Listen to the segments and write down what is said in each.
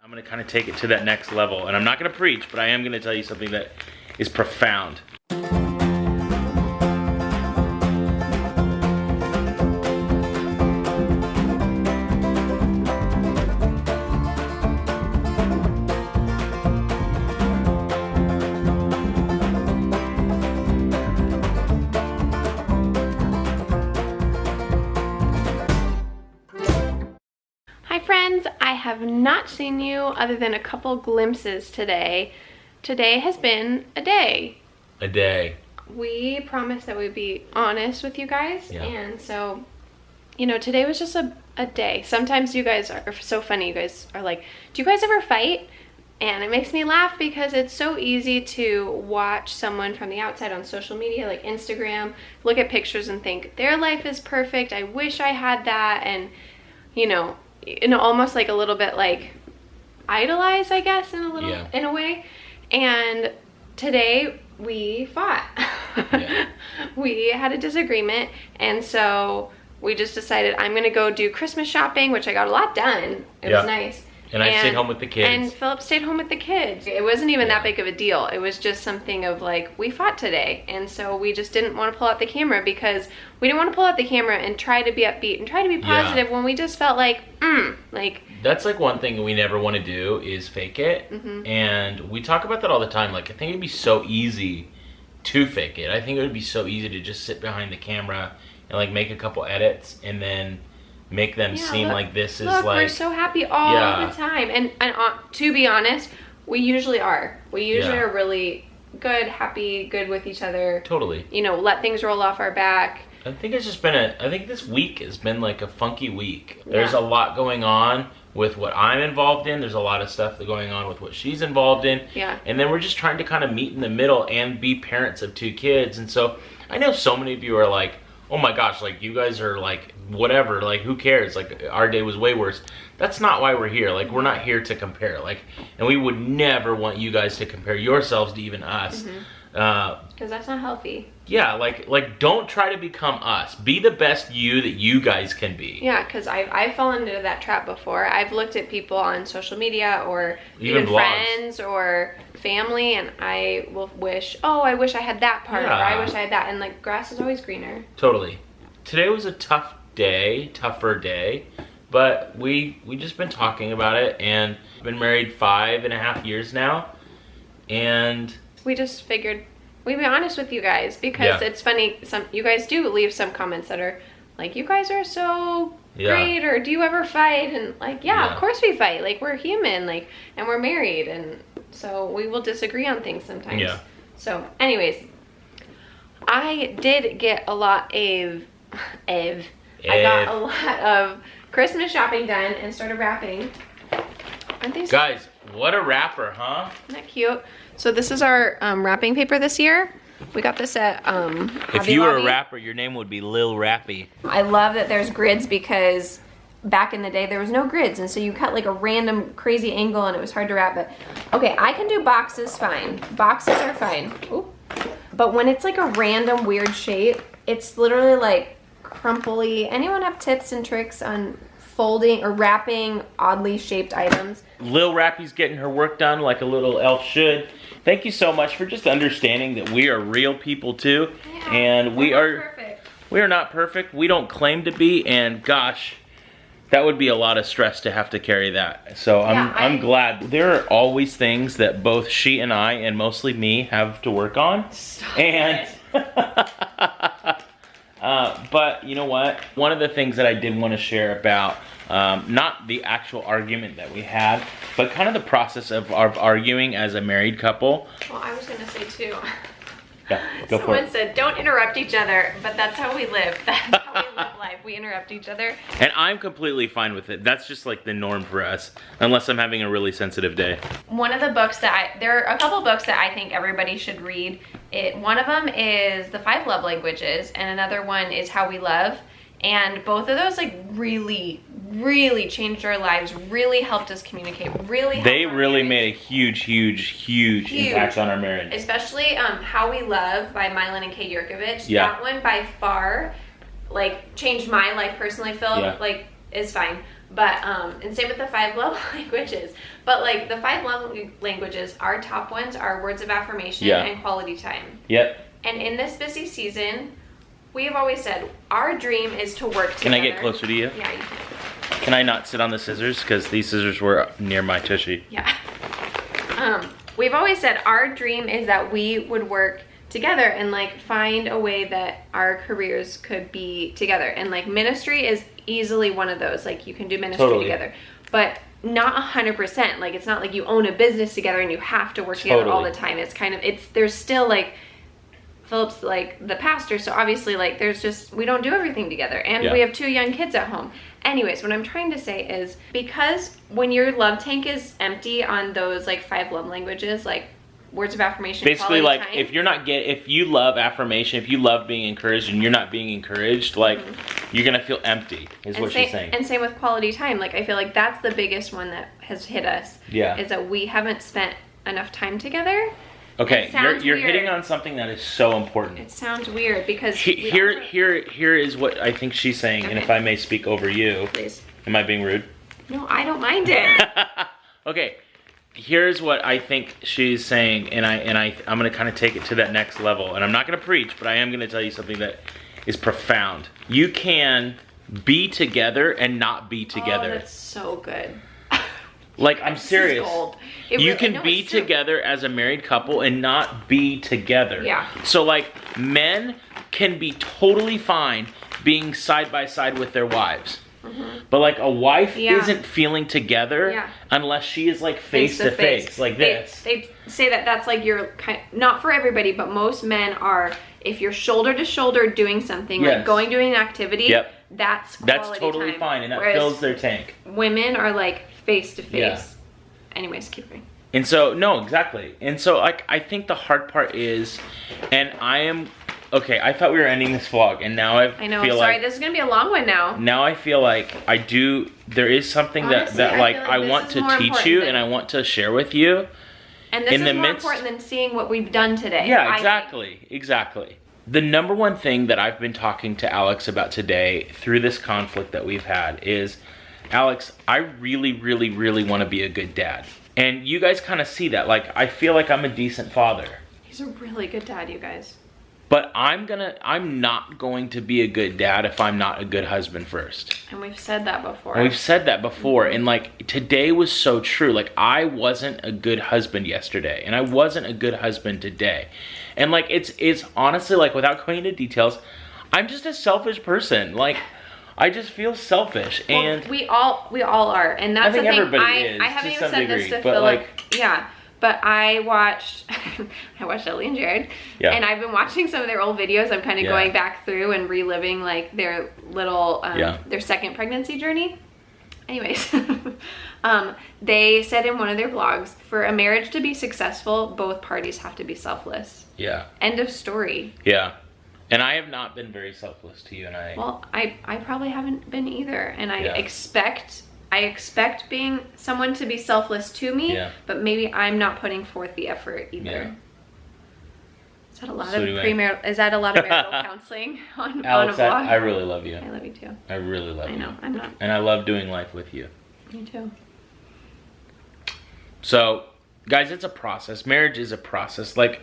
I'm gonna kind of take it to that next level, and I'm not gonna preach, but I am gonna tell you something that is profound. I have not seen you other than a couple glimpses today. Today has been a day. A day. We promised that we'd be honest with you guys, yeah. And so, you know, today was just a day. Sometimes you guys are so funny. You guys are like, do you guys ever fight? And it makes me laugh because it's so easy to watch someone from the outside on social media, like Instagram, look at pictures and think, their life is perfect, I wish I had that, and, you know, almost like a little bit like idolize, I guess, in a little, in a way. And today we fought. We had a disagreement, and so we just decided I'm gonna go do Christmas shopping, which I got a lot done. It was nice. And I stayed home with the kids. And Philip stayed home with the kids. It wasn't even that big of a deal. It was just something of like, we fought today. And so we just didn't want to pull out the camera because we didn't want to pull out the camera and try to be upbeat and try to be positive when we just felt like, like. That's like one thing we never want to do is fake it. And we talk about that all the time. Like, I think it'd be so easy to fake it. I think it would be so easy to just sit behind the camera and like make a couple edits and then make them seem like this is like we're so happy all the time, and to be honest, we usually are. We usually are really good, happy, good with each other. Totally. You know, let things roll off our back. I think it's just been I think this week has been like a funky week. There's a lot going on with what I'm involved in. There's a lot of stuff going on with what she's involved in. And then we're just trying to kind of meet in the middle and be parents of 2 kids. And so I know so many of you are like, oh my gosh, like you guys are like, whatever, like who cares? Like our day was way worse. That's not why we're here. Like we're not here to compare. Like, and we would never want you guys to compare yourselves to even us. Because that's not healthy. Yeah, like don't try to become us. Be the best you that you guys can be. Yeah, because I've fallen into that trap before. I've looked at people on social media or even friends or family, and I will wish, oh, I wish I had that part, or I wish I had that, and like grass is always greener. Totally. Today was a tougher day, but we just been talking about it, and been married 5.5 years now, and we just figured we'd be honest with you guys, because it's funny, you guys do leave some comments that are like, you guys are so great, or do you ever fight? And like, of course we fight, like we're human, like, and we're married, and so we will disagree on things sometimes. So anyways, I did get a lot of I got a lot of Christmas shopping done and started wrapping. Aren't these guys? What a wrapper, huh? Isn't that cute? So this is our wrapping paper this year. We got this at if you were a rapper, your name would be Lil Rappy. I love that there's grids, because back in the day there was no grids, and so you cut like a random crazy angle and it was hard to wrap. But okay, I can do boxes fine. Boxes are fine. Ooh. But when it's like a random weird shape, it's literally like crumply. Anyone have tips and tricks on folding or wrapping oddly shaped items? Lil Rappy's getting her work done like a little elf should. Thank you so much for just understanding that we are real people too, and we are not perfect. We don't claim to be, and gosh, that would be a lot of stress to have to carry that. So I'm glad. There are always things that both she and I, and mostly me, have to work on. But you know what? One of the things that I did want to share about, not the actual argument that we had, but kind of the process of arguing as a married couple. Well, I was going to say too. Yeah, go for it. Someone said, don't interrupt each other, but that's how we live. That's how we live life. We interrupt each other. And I'm completely fine with it. That's just like the norm for us, unless I'm having a really sensitive day. One of the books that there are a couple books that I think everybody should read. One of them is The 5 Love Languages, and another one is How We Love. And both of those like really changed our lives, really helped us communicate, They really made a huge impact on our marriage. Especially How We Love by Milan and Yerkovich. That one by far like changed my life personally. Philip like is fine. But, and same with the 5 love languages. But like the 5 love languages, our top ones are words of affirmation and quality time. Yep. And in this busy season, we have always said our dream is to work together. Can I get closer to you? Yeah, you can. Can I not sit on the scissors? Because these scissors were near my tushy. Yeah. We've always said our dream is that we would work together and like find a way that our careers could be together. And like ministry is easily one of those. Like you can do ministry together, but not 100%. Like it's not like you own a business together and you have to work together all the time. It's kind of, there's still like, Philip's like the pastor, so obviously like there's just, we don't do everything together, and we have 2 young kids at home. Anyways, what I'm trying to say is, because when your love tank is empty on those like 5 love languages, like words of affirmation, basically like time, if you love affirmation, if you love being encouraged and you're not being encouraged, like you're gonna feel empty, is what she's saying. And same with quality time. Like I feel like that's the biggest one that has hit us. Yeah. Is that we haven't spent enough time together. Okay, you're hitting on something that is so important. It sounds weird because here is what I think she's saying, and if I may speak over you. Please. Am I being rude? No, I don't mind it. Okay, here's what I think she's saying, and I'm gonna kind of take it to that next level, and I'm not gonna preach, but I am gonna tell you something that is profound. You can be together and not be together. Oh, that's so good. Like, I'm serious. You can be together as a married couple and not be together. Yeah. So, like, men can be totally fine being side by side with their wives. But, like, a wife isn't feeling together unless she is, like, face to face, like this. They say that that's, like, your kind, not for everybody, but most men are, if you're shoulder to shoulder doing something, like going doing an activity, that's totally time. Fine, and that fills their tank. Women are, like, face to face. Anyways, keep going. And so, no, exactly. And so, like, I think the hard part is, and I am, okay, I thought we were ending this vlog, and now I feel like, this is going to be a long one now. Now I feel like there is something honestly, that I want to teach you and I want to share with you. And this is more important than seeing what we've done today. Yeah, exactly. The number one thing that I've been talking to Alex about today through this conflict that we've had is, Alex, I really, really, really want to be a good dad. And you guys kind of see that. Like, I feel like I'm a decent father. He's a really good dad, you guys. But I'm not going to be a good dad if I'm not a good husband first. And we've said that before. And like, today was so true. Like, I wasn't a good husband yesterday. And I wasn't a good husband today. And like, it's honestly, like, without going into details, I'm just a selfish person. Like, I just feel selfish, and we all are, and that's the thing. I haven't even said this to Philip. But I watched Ellie and Jared, and I've been watching some of their old videos. I'm kind of going back through and reliving like their little their second pregnancy journey. Anyways, they said in one of their vlogs, for a marriage to be successful, both parties have to be selfless. Yeah. End of story. Yeah. And I have not been very selfless to you, and well, I probably haven't been either, and I expect being someone to be selfless to me, but maybe I'm not putting forth the effort either. Yeah. Is that a lot of marital counseling on Alex, a vlog? I really love you. I love you too. I really love you. I know, I'm not. And I love doing life with you. Me too. So, guys, it's a process. Marriage is a process. Like,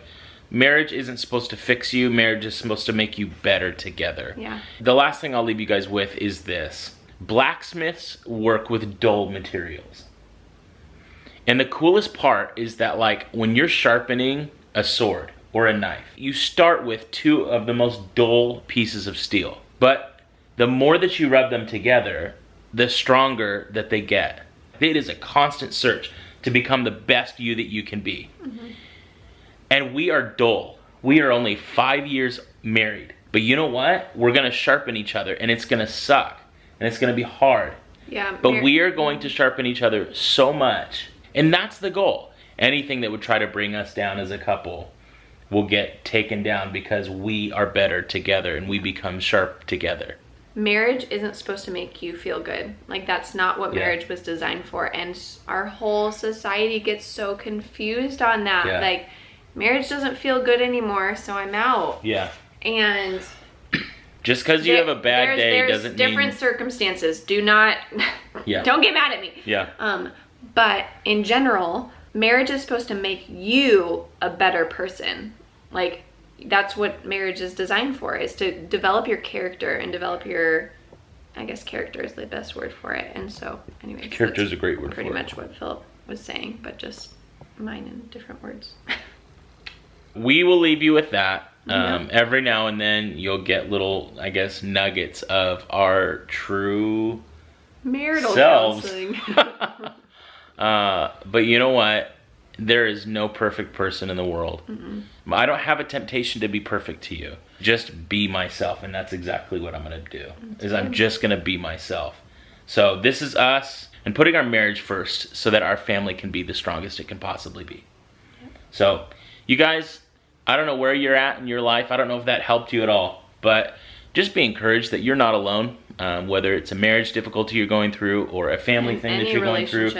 marriage isn't supposed to fix you. Marriage is supposed to make you better together. Yeah. The last thing I'll leave you guys with is this. Blacksmiths work with dull materials. And the coolest part is that, like, when you're sharpening a sword or a knife, you start with 2 of the most dull pieces of steel. But the more that you rub them together, the stronger that they get. It is a constant search to become the best you that you can be. Mm-hmm. And we are dull. We are only 5 years married. But you know what? We're going to sharpen each other, and it's going to suck. And it's going to be hard. Yeah. But we are going to sharpen each other so much. And that's the goal. Anything that would try to bring us down as a couple will get taken down because we are better together and we become sharp together. Marriage isn't supposed to make you feel good. Like, that's not what marriage was designed for. And our whole society gets so confused on that. Yeah. Like, marriage doesn't feel good anymore, so I'm out. Yeah. And Just because you have a bad day doesn't mean... There's different circumstances. Do not... Don't get mad at me. Yeah. But in general, marriage is supposed to make you a better person. Like, that's what marriage is designed for, is to develop your character and develop your... I guess character is the best word for it. And so, anyways. Character is a great word for it. Pretty much what Philip was saying, but just mine in different words. We will leave you with that. Every now and then you'll get little, I guess, nuggets of our true marital selves. counseling. But you know what? There is no perfect person in the world. I don't have a temptation to be perfect to you. Just be myself, and that's exactly what I'm going to do. I'm just going to be myself. So this is us, and putting our marriage first so that our family can be the strongest it can possibly be. So, you guys, I don't know where you're at in your life. I don't know if that helped you at all. But just be encouraged that you're not alone, whether it's a marriage difficulty you're going through or a family thing that you're going through.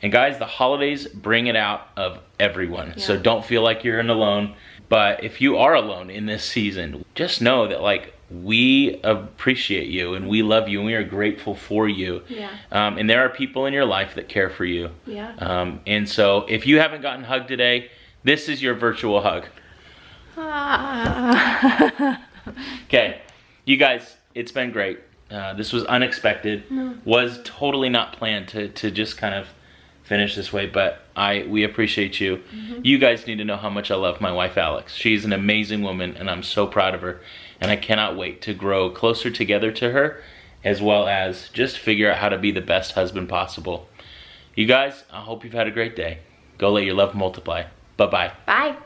And guys, the holidays bring it out of everyone. So don't feel like you're alone. But if you are alone in this season, just know that, like, we appreciate you and we love you and we are grateful for you. And there are people in your life that care for you. And so if you haven't gotten hugged today, this is your virtual hug. Okay, you guys, it's been great. This was unexpected. Was totally not planned to just kind of finish this way, but we appreciate you. You guys need to know how much I love my wife, Alex. She's an amazing woman, and I'm so proud of her. And I cannot wait to grow closer together to her, as well as just figure out how to be the best husband possible. You guys, I hope you've had a great day. Go let your love multiply. Bye-bye. Bye.